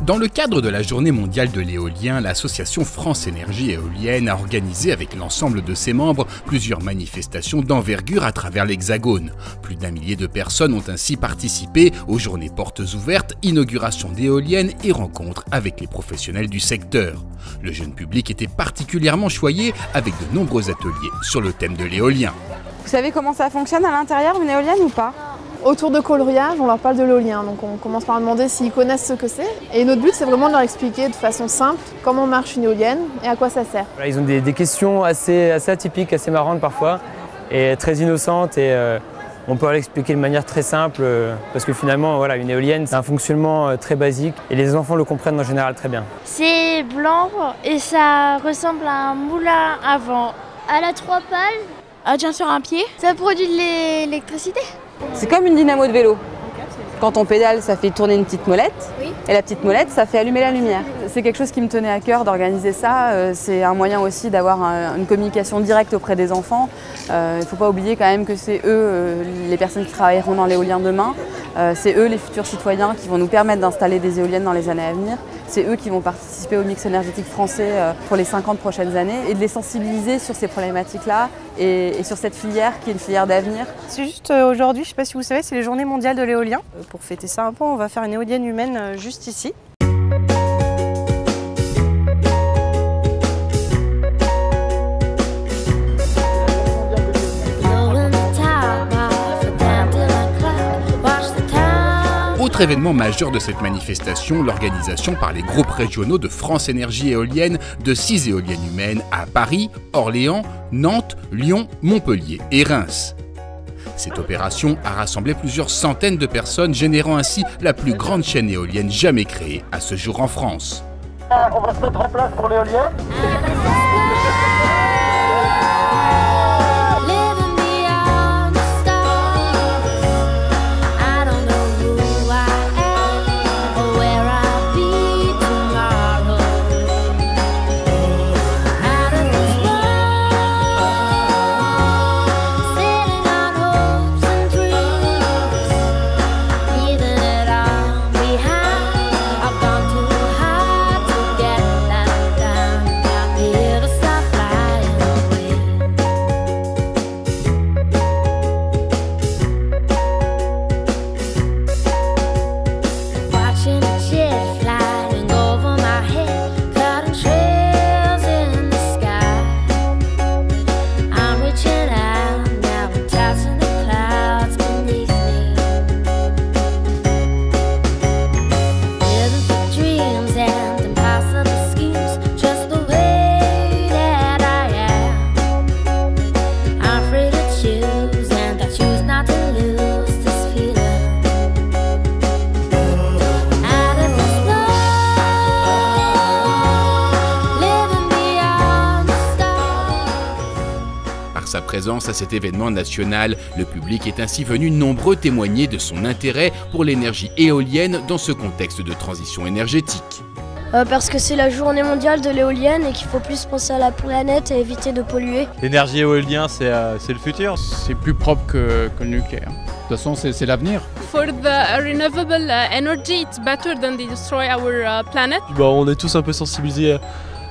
Dans le cadre de la Journée mondiale de l'éolien, l'association France Énergie Éolienne a organisé avec l'ensemble de ses membres plusieurs manifestations d'envergure à travers l'Hexagone. Plus d'1 millier de personnes ont ainsi participé aux journées portes ouvertes, inauguration d'éoliennes et rencontres avec les professionnels du secteur. Le jeune public était particulièrement choyé avec de nombreux ateliers sur le thème de l'éolien. Vous savez comment ça fonctionne à l'intérieur, une éolienne ou pas? Autour de coloriage, on leur parle de l'éolien, donc on commence par leur demander s'ils connaissent ce que c'est. Et notre but, c'est vraiment de leur expliquer de façon simple comment marche une éolienne et à quoi ça sert. Ils ont des questions assez atypiques, assez marrantes parfois, et très innocentes. Et on peut leur expliquer de manière très simple, parce que finalement, voilà, une éolienne, c'est un fonctionnement très basique, et les enfants le comprennent en général très bien. C'est blanc et ça ressemble à un moulin à vent. Elle a 3 pales. Elle tient sur un pied. Ça produit de l'électricité. C'est comme une dynamo de vélo. Quand on pédale, ça fait tourner une petite molette. Oui. Et la petite molette, ça fait allumer la lumière. C'est quelque chose qui me tenait à cœur d'organiser ça. C'est un moyen aussi d'avoir une communication directe auprès des enfants. Il ne faut pas oublier quand même que c'est eux les personnes qui travailleront dans l'éolien demain. C'est eux les futurs citoyens qui vont nous permettre d'installer des éoliennes dans les années à venir. C'est eux qui vont participer au mix énergétique français pour les 50 prochaines années et de les sensibiliser sur ces problématiques-là et sur cette filière qui est une filière d'avenir. C'est juste aujourd'hui, je ne sais pas si vous savez, c'est les journées mondiales de l'éolien. Pour fêter ça un peu, on va faire une éolienne humaine juste ici. Autre événement majeur de cette manifestation, l'organisation par les groupes régionaux de France Énergie Éolienne de 6 éoliennes humaines à Paris, Orléans, Nantes, Lyon, Montpellier et Reims. Cette opération a rassemblé plusieurs centaines de personnes, générant ainsi la plus grande chaîne éolienne jamais créée à ce jour en France. On va se mettre en place pour l'éolienne. Sa présence à cet événement national, le public est ainsi venu nombreux témoigner de son intérêt pour l'énergie éolienne dans ce contexte de transition énergétique. Parce que c'est la journée mondiale de l'éolienne et qu'il faut plus penser à la planète et éviter de polluer. L'énergie éolienne, c'est le futur. C'est plus propre que le nucléaire. De toute façon, c'est l'avenir. For the renewable energy, it's better than they destroy our planet. On est tous un peu sensibilisés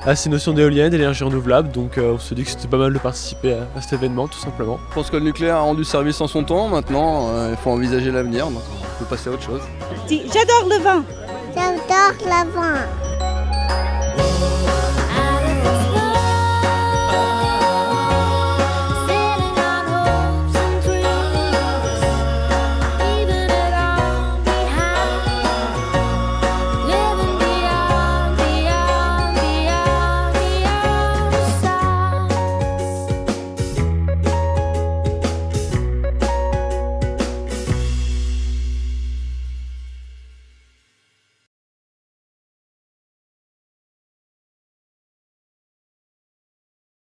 à ces notions d'éolienne, d'énergie renouvelable, donc on se dit que c'était pas mal de participer à cet événement tout simplement. Je pense que le nucléaire a rendu service en son temps, maintenant il faut envisager l'avenir, donc on peut passer à autre chose. J'adore le vin. J'adore le vin.